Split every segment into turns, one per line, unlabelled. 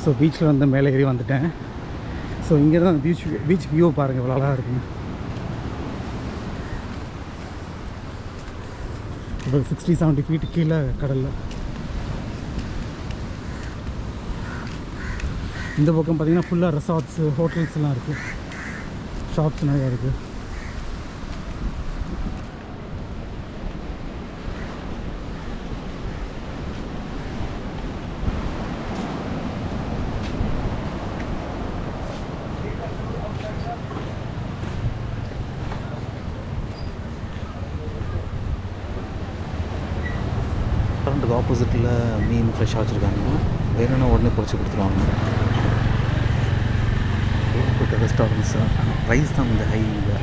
So பீச்சில் வந்து மேலே ஏறி வந்துட்டேன். ஸோ இங்கே தான் பீச் வியூ பாருங்கள் இவ்வளோ அழகாக இருக்குங்க. இப்போ 60-70 ஃபீட் கீழே கடலில். இந்த பக்கம் பார்த்திங்கன்னா ஃபுல்லாக ரெசார்ட்ஸு ஹோட்டல்ஸ்லாம் இருக்குது, ஷாப்ஸ் நிறையா இருக்குது. ரெண்டுக்கு ஆப்போசிட்டில் மீன் ஃப்ரெஷ்ஷாக வச்சுருக்காங்க. வேணும்னா உடனே பொறிச்சு கொடுத்துருவாங்க. ஏகப்பட்ட ரெஸ்டாரண்ட்ஸ். ப்ரைஸ் தான் இந்த ஹை. இங்கே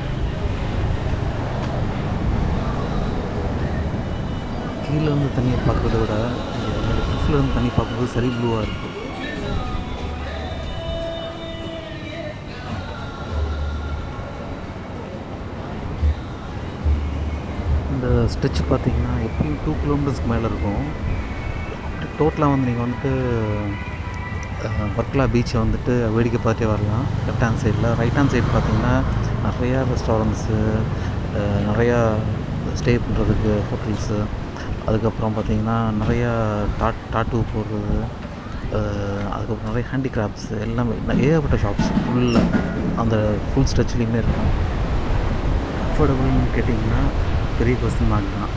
கீழே இருந்து தண்ணியை பார்க்குறத விட இங்கே கிளிஃபில் இருந்து தண்ணி பார்க்கும்போது சரி ப்ளூவாக இருக்குது. இந்த ஸ்ட்ரெச் பார்த்திங்கன்னா எப்படியும் 2 கிலோமீட்டர்ஸ்க்கு மேலே இருக்கும். அப்படி டோட்டலாக வந்து நீங்கள் வந்துட்டு வர்க்கலா பீச்சை வந்துட்டு வேடிக்கை பார்த்தே வரலாம். லெஃப்ட் ஹேண்ட் சைடில். ரைட் ஹேண்ட் சைடு பார்த்திங்கன்னா நிறையா ரெஸ்டாரண்ட்ஸு, நிறையா ஸ்டே பண்ணுறதுக்கு ஹோட்டல்ஸு, அதுக்கப்புறம் பார்த்திங்கன்னா நிறையா டாட்டூ போடுறது, அதுக்கப்புறம் நிறைய ஹேண்டிகிராஃப்ட்ஸு எல்லாமே ஏகப்பட்ட ஷாப்ஸ் ஃபுல்லாக அந்த ஃபுல் ஸ்ட்ரெச்லேயுமே இருக்கும். அஃபோர்டபுள்னு கேட்டிங்கன்னா பெரிய கொஸ்டின் மார்க் தான்.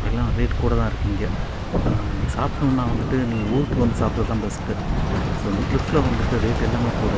எல்லாம் ரேட் கூட தான் இருக்குது இங்கே. சாப்பிட்டோம்னா வந்துட்டு நீங்கள் ஊருக்கு வந்து சாப்பிட்றது தான் பெஸ்ட்டு. ஸோ இந்த கிளிஃபில் வந்துட்டு ரேட் எல்லாமே கூட.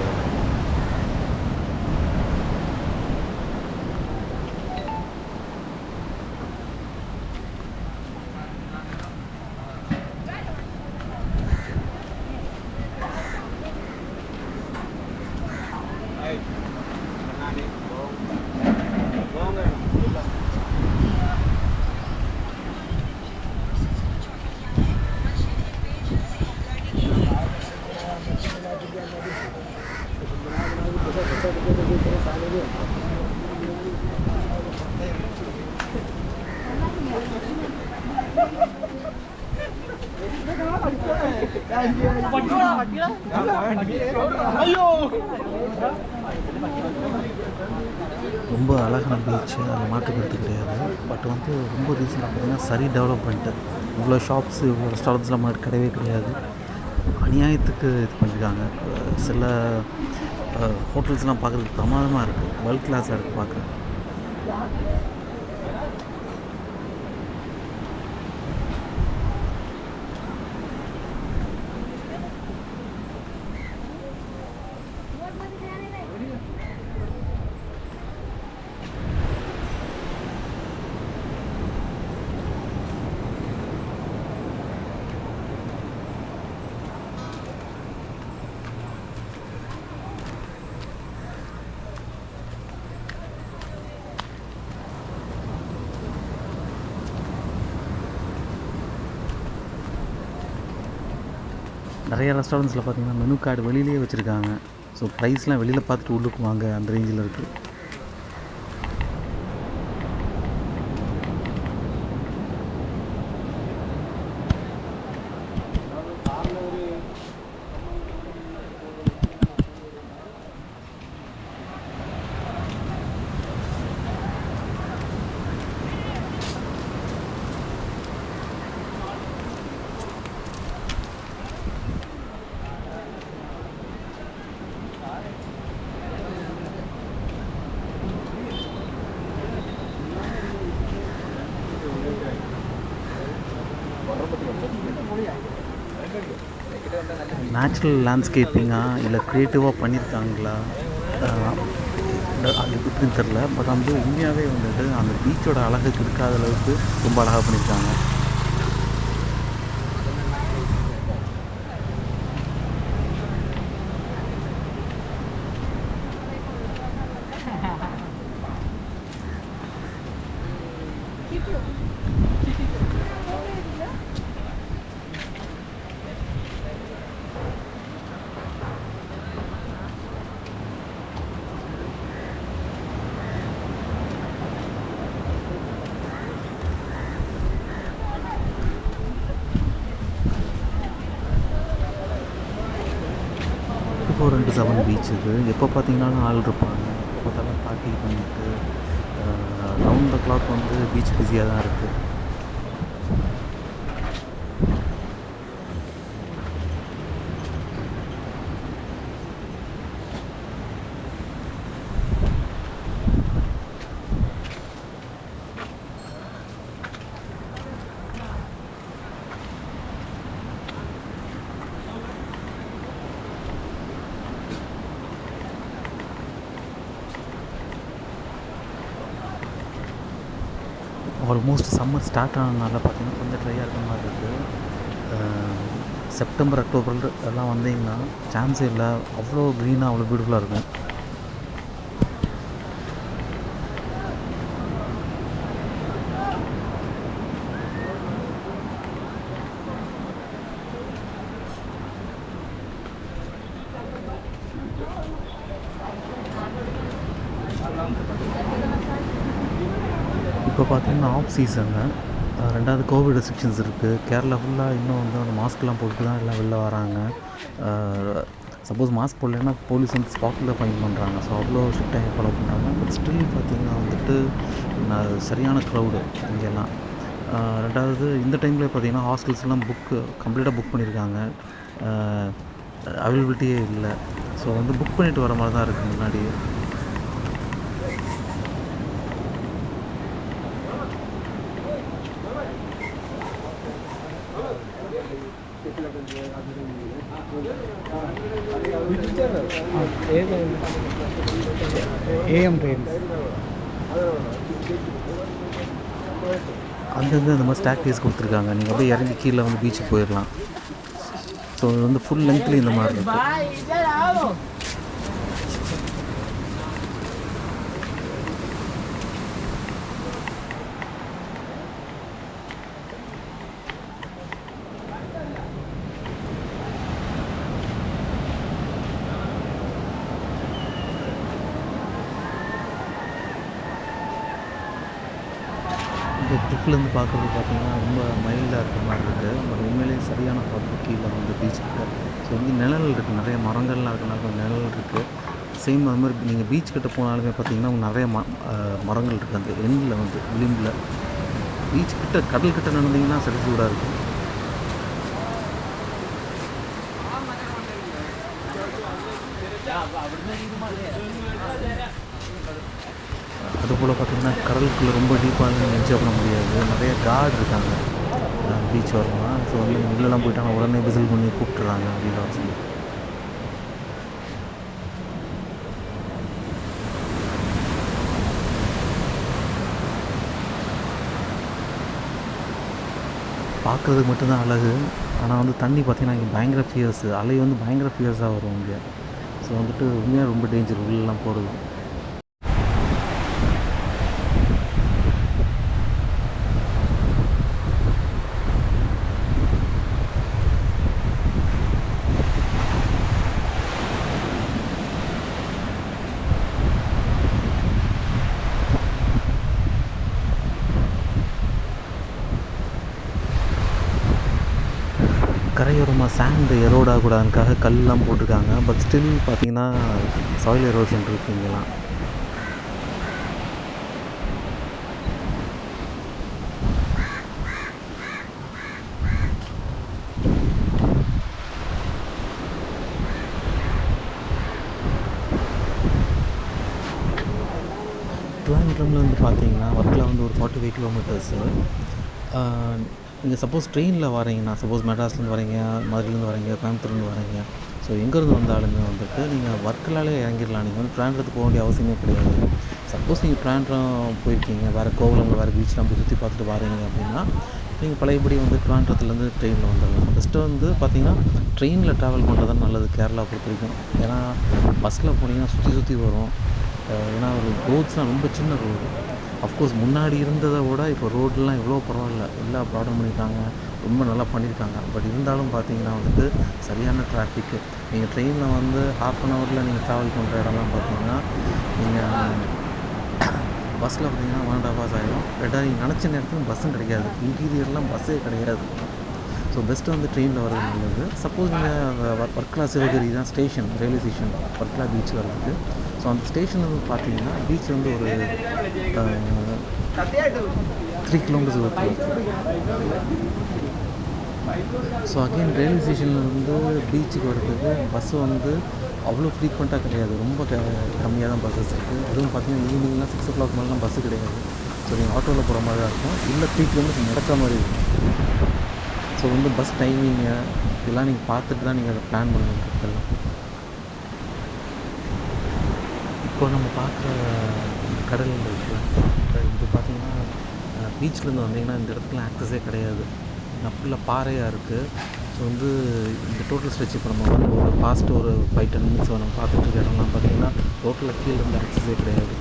ரொம்ப அழகான பீச்சு, அது மாற்றுக்கிறது கிடையாது. பட் வந்து ரொம்ப ரீசனாக பார்த்திங்கன்னா சரி டெவலப்மெண்ட்டு. இவ்வளோ ஷாப்ஸு இவ்வளோ ரெஸ்டாரண்ட்ஸ்லாம் மாதிரி கிடையவே கிடையாது. அநியாயத்துக்கு இது பண்ணியிருக்காங்க. சில ஹோட்டல்ஸ்லாம் பார்க்குறதுக்கு பிரமாதமாக இருக்குது. வேர்ல்ட் கிளாஸாக இருக்குது பார்க்க. நிறைய ரெஸ்டாரண்ட்ஸில் பார்த்திங்கன்னா மெனு கார்டு வெளியிலேயே வச்சுருக்காங்க. ஸோ ப்ரைஸ்லாம் வெளியில் பார்த்துட்டு உள்ளுக்கு வாங்க அந்த ரேஞ்சில் இருக்குது. நேச்சுரல் லேண்ட்ஸ்கேப்பிங்காக இல்லை க்ரியேட்டிவாக பண்ணியிருக்காங்களா அது எப்படின்னு தெரில. பட் வந்து உண்மையாகவே வந்துட்டு அந்த பீச்சோட அழகுக்கு இருக்காத அளவுக்கு ரொம்ப அழகாக பண்ணியிருக்காங்க. 24/7 பீச் இது. எப்போ பார்த்தீங்கனாலும் ஆள் இருப்பாங்க. எப்போ பார்த்தாலும் பார்ட்டி பண்ணிட்டு ரவுண்ட் த கிளாக் வந்து பீச் பிஸியாக தான் இருக்குது. ஆல்மோஸ்ட் சம்மர் ஸ்டார்ட் ஆனதுனால பார்த்திங்கன்னா கொஞ்சம் ட்ரையாக இருக்கிற மாதிரி இருக்குது. செப்டம்பர், அக்டோபர் எல்லாம் வந்தீங்கன்னா சான்ஸே இல்லை, அவ்வளோ க்ரீனாக அவ்வளோ பியூட்டிஃபுல்லாக இருக்கும். இப்போ பார்த்தீங்கன்னா ஆஃப் சீசனு, ரெண்டாவது கோவிட் ரெஸ்ட்ரிக்ஷன்ஸ் இருக்குது. கேரளா ஃபுல்லாக இன்னும் வந்து அந்த மாஸ்க்லாம் போட்டு தான் எல்லாம் வெளில வராங்க. சப்போஸ் மாஸ்க் போடலைன்னா போலீஸ் வந்து ஸ்பாட்டில் ஃபைன் பண்ணுறாங்க. ஸோ அவ்வளோ ஸ்ட்ரிக்டாக ஃபாலோ பண்ணுறாங்க. பட் ஸ்டில் பார்த்திங்கன்னா வந்துட்டு சரியான க்ரௌடு இங்கெல்லாம். ரெண்டாவது இந்த டைமில் பார்த்திங்கன்னா ஹாஸ்டல்ஸ்லாம் கம்ப்ளீட்டாக புக் பண்ணியிருக்காங்க. அவைலபிலிட்டியே இல்லை. ஸோ வந்து புக் பண்ணிவிட்டு வர மாதிரி தான் இருக்குது முன்னாடி.
ஏஎம் ட்ரெயின்ஸ்
அங்கங்கே இந்த மாதிரி ஸ்டாக்டேஸ் கொடுத்துருக்காங்க. நீங்கள் அப்படியே இறங்கி கீழே வந்து பீச்சுக்கு போயிடலாம். ஸோ இது வந்து ஃபுல் லென்த்லேயும் இந்த மாதிரி இருக்குது. இந்த ட்ரிப்லேருந்து பார்க்குறது பார்த்திங்கன்னா ரொம்ப மைல்டாக இருக்கிற மாதிரி இருக்குது. பட் உண்மையிலேயே சரியான பார்த்து கீழே வந்து பீச் கிட்ட. ஸோ வந்து நிழல் இருக்குது, நிறைய மரங்கள்லாம் இருக்குனால கொஞ்சம் நிழல் இருக்குது. சேம் அது மாதிரி நீங்கள் பீச் கிட்ட போனாலுமே பார்த்திங்கன்னா நிறைய மரங்கள் இருக்குது. அந்த எண்டில் வந்து விளிம்பில் பீச் கிட்ட கடல் கிட்ட நடந்தீங்கன்னா சரி சூடாக இருக்கும். அதுபோல் பார்த்திங்கன்னா கடலுக்குள்ளே ரொம்ப டீப்பாக என்ஜாய் பண்ண முடியாது. நிறைய கார்டு இருக்காங்க பீச் வரலாம். ஸோ வந்து உள்ளெல்லாம் போயிட்டாங்க உடனே விசில் பண்ணி கூப்பிட்டுறாங்க அப்படின்னு சொல்லி. பார்க்குறதுக்கு மட்டும்தான் அழகு. ஆனால் வந்து தண்ணி பார்த்திங்கன்னா இங்கே பயங்கர ஃபியர்ஸு, அலை வந்து பயங்கர ஃபியர்ஸாக வரும் இங்கே. ஸோ வந்துட்டு உண்மையாக ரொம்ப டேஞ்சர் உள்ளெல்லாம் போகிறது. கரையோரமாக சாண்டு எரோட் ஆகக்கூடாதுக்காக கல்லாம் போட்டிருக்காங்க. பட் ஸ்டில் பார்த்திங்கன்னா சாயில் எரோஷன் இருக்குது இங்கெல்லாம். ட்ரிவாண்ட்ரமில் வந்து பார்த்தீங்கன்னா வர்க்கலா வந்து ஒரு 45 கிலோமீட்டர்ஸு. நீங்கள் சப்போஸ் ட்ரெயினில் வரீங்கன்னா, சப்போஸ் மெட்ராஸ்லேருந்து வரீங்க, மதுரையிலேருந்து வரீங்க, கோயம்புத்தூர்லேருந்து வரீங்க, ஸோ எங்கேருந்து வந்தாலுமே வந்துட்டு நீங்கள் வர்க்கலாலே இறங்கிடலாம். நீங்கள் வந்து ட்ரிவாண்ட்ரத்துக்கு போக வேண்டிய அவசியமே கிடையாது. சப்போஸ் நீங்கள் ட்ரிவாண்ட்ரம் போயிருக்கீங்க, வேறு கோவலமில் வேறு பீச்லாம் போய் சுற்றி பார்த்துட்டு வரீங்க அப்படின்னா நீங்கள் பழையபடி வந்து ட்ரிவாண்ட்ரத்துலேருந்து ட்ரெயினில் வந்துடலாம். ஃபஸ்ட்டு வந்து பார்த்திங்கன்னா ட்ரெயினில் ட்ராவல் பண்ணுறது தான் நல்லது கேரளா பொறுத்த வரைக்கும். ஏன்னா பஸ்ஸில் போனீங்கன்னா சுற்றி சுற்றி வரும். ஏன்னா ஒரு ரோட்ஸ்லாம் ரொம்ப சின்ன ரோடு. அஃப்கோர்ஸ் முன்னாடி இருந்ததை விட இப்போ ரோடெலாம் எவ்வளோ பரவாயில்ல, எல்லா ப்ராப்ளம் பண்ணியிருக்காங்க, ரொம்ப நல்லா பண்ணியிருக்காங்க. பட் இருந்தாலும் பார்த்தீங்கன்னா வந்துட்டு சரியான டிராஃபிக்கு. நீங்கள் ட்ரெயினில் வந்து ½ நீங்கள் ட்ராவல் பண்ணுற இடம்லாம் பார்த்தீங்கன்னா நீங்கள் பஸ்ஸில் பார்த்தீங்கன்னா 1.5 hours ஆகிடும். ரெண்டாவது நீங்கள் நினச்ச நேரத்துக்கு பஸ்ஸும் கிடைக்காது. இன்டீரியர்லாம் பஸ்ஸே கிடையாது. ஸோ ஸோ பெஸ்ட்டு வந்து ட்ரெயினில் வர்றது நல்லது. சப்போஸ் நீங்கள் வர்க்கலா சிவகிரி தான் station, railway station Varkala beach வர்றதுக்கு. ஸோ அந்த ஸ்டேஷன் வந்து பார்த்தீங்கன்னா பீச் வந்து ஒரு 3 கிலோமீட்டர்ஸ் இருக்குது. ஸோ அகெயின் ரயில்வே ஸ்டேஷன்லேருந்து பீச்சுக்கு வர்றதுக்கு பஸ்ஸு வந்து அவ்வளோ ஃப்ரீக்வெண்ட்டாக கிடையாது, ரொம்ப கம்மியாக தான் பஸ்ஸஸ் இருக்குது. அதுவும் பார்த்தீங்கன்னா ஈவினிங்லாம் 6 o'clock மேலாம் பஸ்ஸு கிடையாது. ஸோ நீங்கள் ஆட்டோவில் போகிற மாதிரி தான் இருக்கும், இல்லை 3 கிலோமீட்டர்ஸ் நடக்கிற மாதிரி இருக்கும். ஸோ வந்து பஸ் டைமிங்கு இதெல்லாம் நீங்கள் பார்த்துட்டு தான் நீங்கள் அதை பிளான் பண்ணிட்டுருக்கலாம். இப்போ நம்ம பார்க்குற கடல் இருக்குல்ல, இது பார்த்திங்கன்னா பீச்லேருந்து வந்தீங்கன்னா இந்த இடத்துக்குலாம் ஆக்சஸே கிடையாது, ஃபுல்லாக பாறையாக இருக்குது. ஸோ வந்து இந்த டோட்டல் ஸ்ட்ரெச் இப்போ நம்ம வந்து ஒரு பாஸ்ட்டு ஒரு 5-10 மினிட்ஸ் நம்ம பார்த்துட்டு இருக்க இடம்லாம் பார்த்திங்கன்னா டோட்டலாக கீழே இருந்து ஆக்சஸே கிடையாது.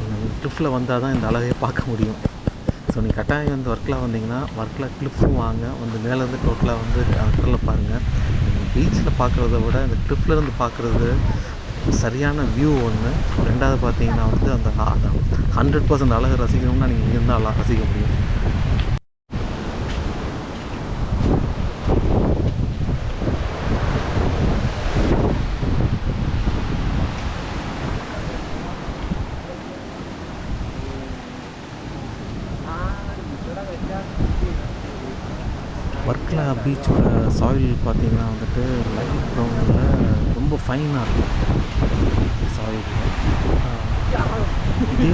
நீங்கள் கிளிஃபில் வந்தால் தான் இந்த அழகையே பார்க்க முடியும். ஸோ நீங்கள் கட்டாயம் வந்து வர்க்கலா வந்தீங்கன்னா வர்க்கலா கிளிஃபும் வாங்க, வந்து மேலேருந்து டோட்டலாக வந்து அந்த கடலில் பாருங்கள். நீங்கள் பீச்சில் பார்க்குறத விட இந்த கிளிஃப்லேருந்து பார்க்குறது சரியான வியூ ஒன்று. ரெண்டாவது பார்த்தீங்கன்னா வந்து அந்த 100% அழகை ரசிக்கணும்னா நீங்கள் இங்கேருந்து அழகாக ரசிக்க முடியும். வர்க்கலா பீச்சோட சாயில் பார்த்திங்கன்னா வந்துட்டு லைட் ப்ரௌனில் ரொம்ப ஃபைனாக இருக்கும் சாயில். இதே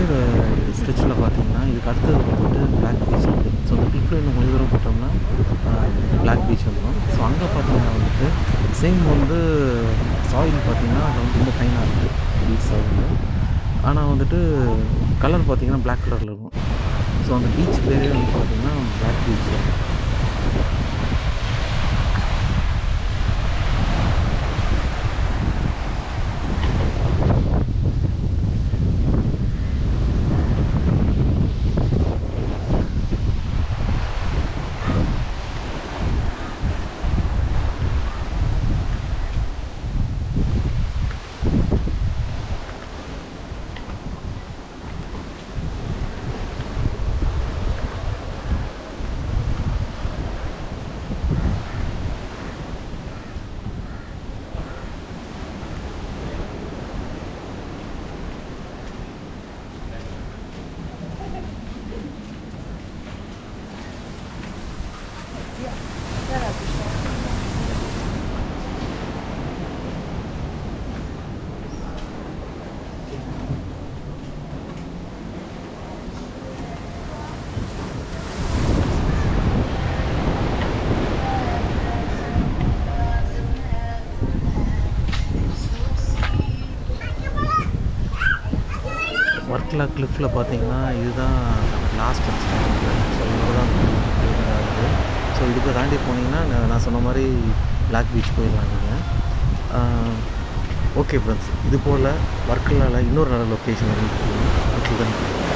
ஸ்ட்ரெச்சில் பார்த்திங்கன்னா இதுக்கு அடுத்தது வந்துட்டு பிளாக் பீச் இருக்குது. ஸோ அந்த கிளிஃபில் இன்னும் கொஞ்சம் தூரம் போட்டோம்னா பிளாக் பீச் வந்துடும். ஸோ அங்கே பார்த்திங்கன்னா வந்துட்டு சேம் வந்து சாயில் பார்த்திங்கன்னா அது வந்து ரொம்ப ஃபைனாக இருக்குது பீச் சாயில். ஆனால் வந்துட்டு கலர் பார்த்திங்கன்னா பிளாக் கலரில் இருக்கும். ஸோ அந்த பீச் பேரே வந்து பார்த்திங்கன்னா பிளாக் பீச். வர்க்கலா கிளிஃபில் பார்த்தீங்கன்னா இதுதான் லாஸ்ட் ஸ்டாண்ட். ஸோ இவ்வளோதான் இருக்குது. ஸோ இதுக்கு தாண்டி போனீங்கன்னா நான் சொன்ன மாதிரி பிளாக் பீச் போயிடலாம் நீங்கள். ஓகே ஃப்ரெண்ட்ஸ், இது போல் வர்க்கலாவில் இன்னொரு நல்ல லொக்கேஷன் இருக்குது.